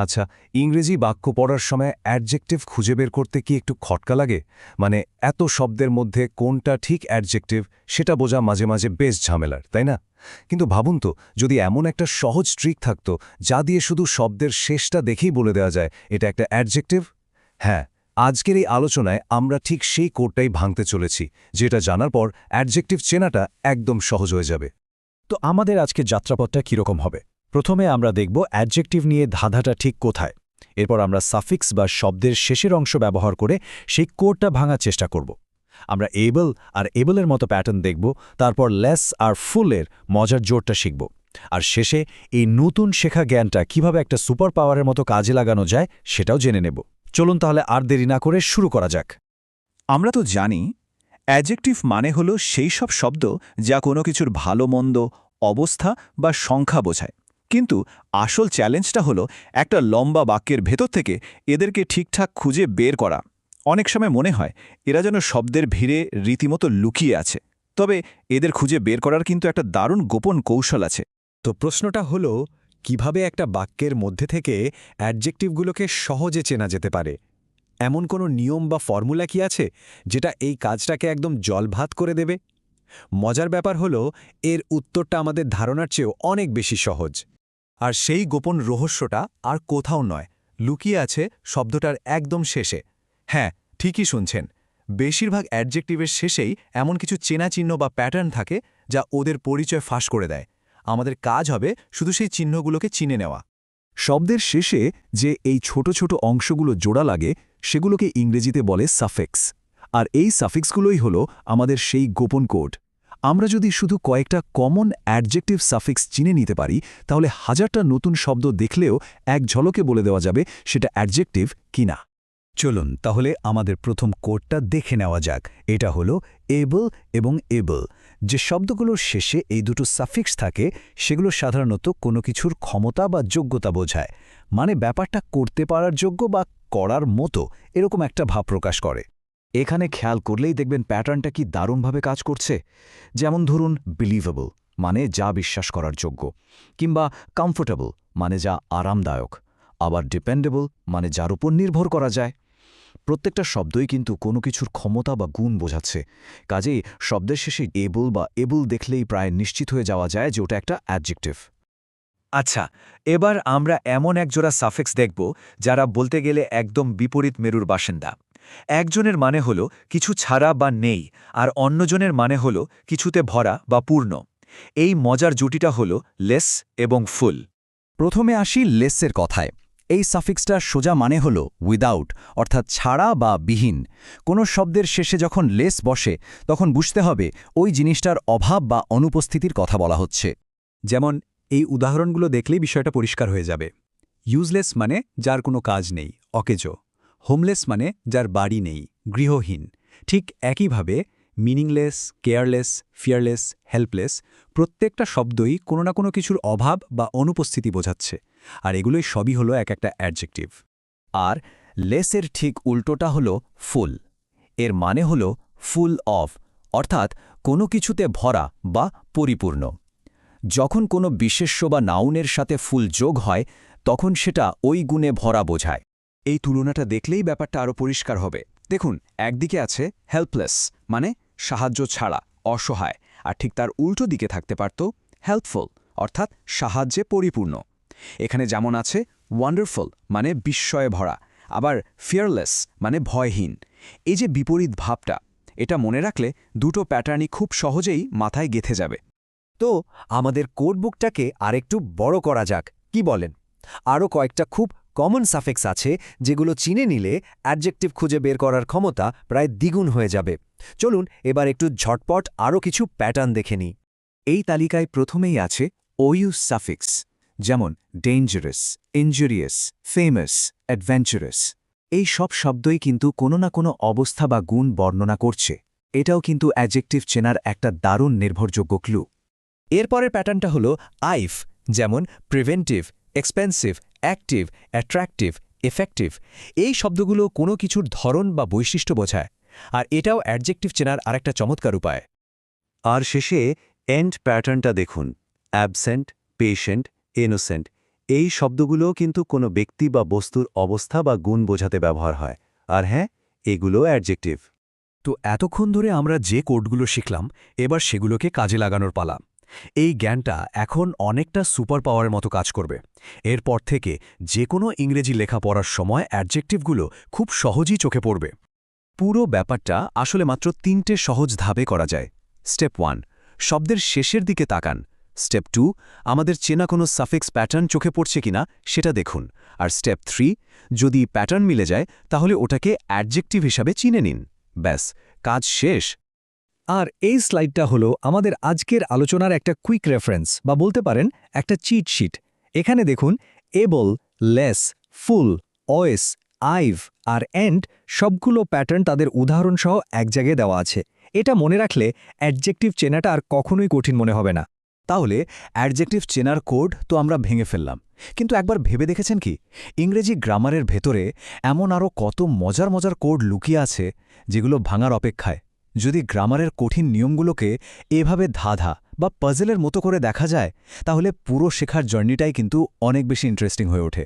আচ্ছা, ইংরেজি বাক্য পড়ার সময় অ্যাডজেক্টিভ খুঁজে বের করতে কি একটু খটকা লাগে? মানে এত শব্দের মধ্যে কোনটা ঠিক অ্যাডজেক্টিভ সেটা বোঝা মাঝে মাঝে বেশ ঝামেলার, তাই না? কিন্তু ভাবুন তো, যদি এমন একটা সহজ ট্রিক থাকতো যা দিয়ে শুধু শব্দের শেষটা দেখেই বলে দেওয়া যায় এটা একটা অ্যাডজেক্টিভ। হ্যাঁ, আজকের এই আলোচনায় আমরা ঠিক সেই কোডটাই ভাঙতে চলেছি, যেটা জানার পর অ্যাডজেক্টিভ চেনাটা একদম সহজ হয়ে যাবে। তো আমাদের আজকে যাত্রাপথটা কীরকম হবে? প্রথমে আমরা দেখব অ্যাডজেক্টিভ নিয়ে ধাঁধাটা ঠিক কোথায়। এরপর আমরা সাফিক্স বা শব্দের শেষের অংশ ব্যবহার করে সেই কোডটা ভাঙার চেষ্টা করব। আমরা এবল আর এবলের মতো প্যাটার্ন দেখব, তারপর লেস আর ফুলের মজার জোরটা শিখব। আর শেষে এই নতুন শেখা জ্ঞানটা কিভাবে একটা সুপার পাওয়ারের মতো কাজে লাগানো যায় সেটাও জেনে নেব। চলুন তাহলে আর দেরি না করে শুরু করা যাক। আমরা তো জানি অ্যাডজেক্টিভ মানে হলো সেই সব শব্দ যা কোনো কিছুর ভালো মন্দ, অবস্থা বা সংখ্যা বোঝায়। কিন্তু আসল চ্যালেঞ্জটা হলো একটা লম্বা বাক্যের ভেতর থেকে এদেরকে ঠিকঠাক খুঁজে বের করা। অনেক সময় মনে হয় এরা যেন শব্দের ভিড়ে রীতিমতো লুকিয়ে আছে। তবে এদের খুঁজে বের করার কিন্তু একটা দারুণ গোপন কৌশল আছে। তো প্রশ্নটা হলো, কিভাবে একটা বাক্যের মধ্যে থেকে অ্যাডজেক্টিভগুলোকে সহজে চেনা যেতে পারে? এমন কোনো নিয়ম বা ফর্মুলা কি আছে যেটা এই কাজটাকে একদম জলভাত করে দেবে? মজার ব্যাপার হলো, এর উত্তরটা আমাদের ধারণার চেয়েও অনেক বেশি সহজ। আর সেই গোপন রহস্যটা আর কোথাও নয়, লুকিয়ে আছে শব্দটার একদম শেষে। হ্যাঁ, ঠিকই শুনছেন, বেশিরভাগ অ্যাডজেক্টিভের শেষেই এমন কিছু চেনা চিহ্ন বা প্যাটার্ন থাকে যা ওদের পরিচয় ফাঁস করে দেয়। আমাদের কাজ হবে শুধু সেই চিহ্নগুলোকে চিনে নেওয়া। শব্দের শেষে যে এই ছোট ছোট অংশগুলো জোড়া লাগে সেগুলোকে ইংরেজিতে বলে সাফিক্স। আর এই সাফিক্সগুলোই হলো আমাদের সেই গোপন কোড। আমরা যদি শুধু কয়েকটা কমন অ্যাডজেক্টিভ সাফিক্স চিনে নিতে পারি, তাহলে হাজারটা নতুন শব্দ দেখলেও এক ঝলকে বলে দেওয়া যাবে সেটা অ্যাডজেক্টিভ কিনা। চলুন তাহলে আমাদের প্রথম কোডটা দেখে নেওয়া যাক। এটা হলো এবল এবং এবল। যে শব্দগুলোর শেষে এই দুটো সাফিক্স থাকে সেগুলো সাধারণত কোনো কিছুর ক্ষমতা বা যোগ্যতা বোঝায়। মানে ব্যাপারটা করতে পারার যোগ্য বা করার মতো এরকম একটা ভাব প্রকাশ করে। এখানে খেয়াল করলেই দেখবেন প্যাটার্নটা কি দারুণভাবে কাজ করছে। যেমন ধরুন বিলিভেবল মানে যা বিশ্বাস করার যোগ্য, কিংবা কমফোর্টেবল মানে যা আরামদায়ক, আবার ডিপেন্ডেবল মানে যার উপর নির্ভর করা যায়। প্রত্যেকটা শব্দই কিন্তু কোনো কিছুর ক্ষমতা বা গুণ বোঝাচ্ছে। কাজেই শব্দের শেষে এবল বা এবল দেখলেই প্রায় নিশ্চিত হয়ে যাওয়া যায় যে ওটা একটা অ্যাডজেক্টিভ। আচ্ছা, এবার আমরা এমন একজোড়া সাফিক্স দেখব যারা বলতে গেলে একদম বিপরীত মেরুর বাসিন্দা। একজনের মানে হল কিছু ছাড়া বা নেই, আর অন্যজনের মানে হল কিছুতে ভরা বা পূর্ণ। এই মজার জুটিটা হল লেস এবং ফুল। প্রথমে আসি লেসের কথায়। এই সাফিক্সটার সোজা মানে হল উইদাউট, অর্থাৎ ছাড়া বা বিহীন। কোনো শব্দের শেষে যখন লেস বসে তখন বুঝতে হবে ওই জিনিসটার অভাব বা অনুপস্থিতির কথা বলা হচ্ছে। যেমন এই উদাহরণগুলো দেখলেই বিষয়টা পরিষ্কার হয়ে যাবে। ইউজলেস মানে যার কোনো কাজ নেই, অকেজো। হোমলেস মানে যার বাড়ি নেই, গৃহহীন। ঠিক একইভাবে মিনিংলেস, কেয়ারলেস, ফিয়ারলেস, হেল্পলেস প্রত্যেকটা শব্দই কোনো না কোনো কিছুর অভাব বা অনুপস্থিতি বোঝাচ্ছে। আর এগুলোই সবই হলো এক একটা অ্যাডজেক্টিভ। আর লেসের ঠিক উল্টোটা হল ফুল। এর মানে হল ফুল অফ, অর্থাৎ কোনো কিছুতে ভরা বা পরিপূর্ণ। যখন কোনো বিশেষ্য বা নাউনের সাথে ফুল যোগ হয় তখন সেটা ওই গুণে ভরা বোঝায়। এই তুলনাটা দেখলেই ব্যাপারটা আরও পরিষ্কার হবে। দেখুন, একদিকে আছে হেল্পলেস মানে সাহায্য ছাড়া, অসহায়, আর ঠিক তার উল্টো দিকে থাকতে পারত হেল্পফুল অর্থাৎ সাহায্যে পরিপূর্ণ। এখানে যেমন আছে ওয়ান্ডারফুল মানে বিস্ময়ে ভরা, আবার ফিয়ারলেস মানে ভয়হীন। এই যে বিপরীত ভাবটা, এটা মনে রাখলে দুটো প্যাটার্নই খুব সহজেই মাথায় গেঁথে যাবে। তো আমাদের কোডবুকটাকে আরেকটু বড় করা যাক, কি বলেন? আরও কয়েকটা খুব কমন সাফিক্স আছে যেগুলো চিনে নিলে অ্যাডজেক্টিভ খুঁজে বের করার ক্ষমতা প্রায় দ্বিগুণ হয়ে যাবে। চলুন এবার একটু ঝটপট আরও কিছু প্যাটার্ন দেখে নিই। এই তালিকায় প্রথমেই আছে ওইউস সাফিক্স, যেমন ডেঞ্জারাস, ইনজুরিয়াস, ফেমাস, অ্যাডভেঞ্চারাস। এই সব শব্দই কিন্তু কোনো না কোনো অবস্থা বা গুণ বর্ণনা করছে। এটাও কিন্তু অ্যাডজেক্টিভ চেনার একটা দারুণ নির্ভরযোগ্য ক্লু। এরপরের প্যাটার্নটা হলো আইফ, যেমন preventive, expensive, active, attractive, effective. এই শব্দগুলো কোনো কিছুর ধরন বা বৈশিষ্ট্য বোঝায়, আর এটাও অ্যাডজেক্টিভ চেনার আরেকটা চমৎকার উপায়। আর শেষে এন্ড প্যাটার্নটা দেখুন, অ্যাবসেন্ট, পেশেন্ট, ইনোসেন্ট। এই শব্দগুলো কিন্তু কোনো ব্যক্তি বা বস্তুর অবস্থা বা গুণ বোঝাতে ব্যবহার হয়, আর হ্যাঁ, এগুলো অ্যাডজেক্টিভ। তো এতক্ষণ ধরে আমরা যে কোডগুলো শিখলাম, এবার সেগুলোকে কাজে লাগানোর পালা। এই জ্ঞানটা এখন অনেকটা সুপার পাওয়ারের মতো কাজ করবে। এরপর থেকে যে কোনো ইংরেজি লেখা পড়ার সময় অ্যাডজেক্টিভগুলো খুব সহজেই চোখে পড়বে। পুরো ব্যাপারটা আসলে মাত্র 3টে সহজ ধাপে করা যায়। স্টেপ 1, শব্দের শেষের দিকে তাকান। স্টেপ 2, আমাদের চেনা কোনো সাফিক্স প্যাটার্ন চোখে পড়ছে কিনা সেটা দেখুন। আর স্টেপ 3, যদি প্যাটার্ন মিলে যায় তাহলে ওটাকে অ্যাডজেক্টিভ হিসাবে চিনে নিন। ব্যাস, কাজ শেষ। আর এই স্লাইডটা হলো আমাদের আজকের আলোচনার একটা কুইক রেফারেন্স বা বলতে পারেন একটা চিট শিট। এখানে দেখুন able, less, ful, ous, ive আর এন্ড সবগুলো প্যাটার্ন তাদের উদাহরণসহ এক জায়গায় দেওয়া আছে। এটা মনে রাখলে অ্যাডজেক্টিভ চেনাটা আর কখনোই কঠিন মনে হবে না। তাহলে অ্যাডজেক্টিভ চেনার কোড তো আমরা ভেঙে ফেললাম, কিন্তু একবার ভেবে দেখেছেন কি ইংরেজি গ্রামারের ভেতরে এমন আরও কত মজার মজার কোড লুকিয়ে আছে যেগুলো ভাঙার অপেক্ষায়। যদি গ্রামারের কঠিন নিয়মগুলোকে এভাবে ধাঁধা বা পাজলের মতো করে দেখা যায়, তাহলে পুরো শেখার জার্নিটাই কিন্তু অনেক বেশি ইন্টারেস্টিং হয়ে ওঠে।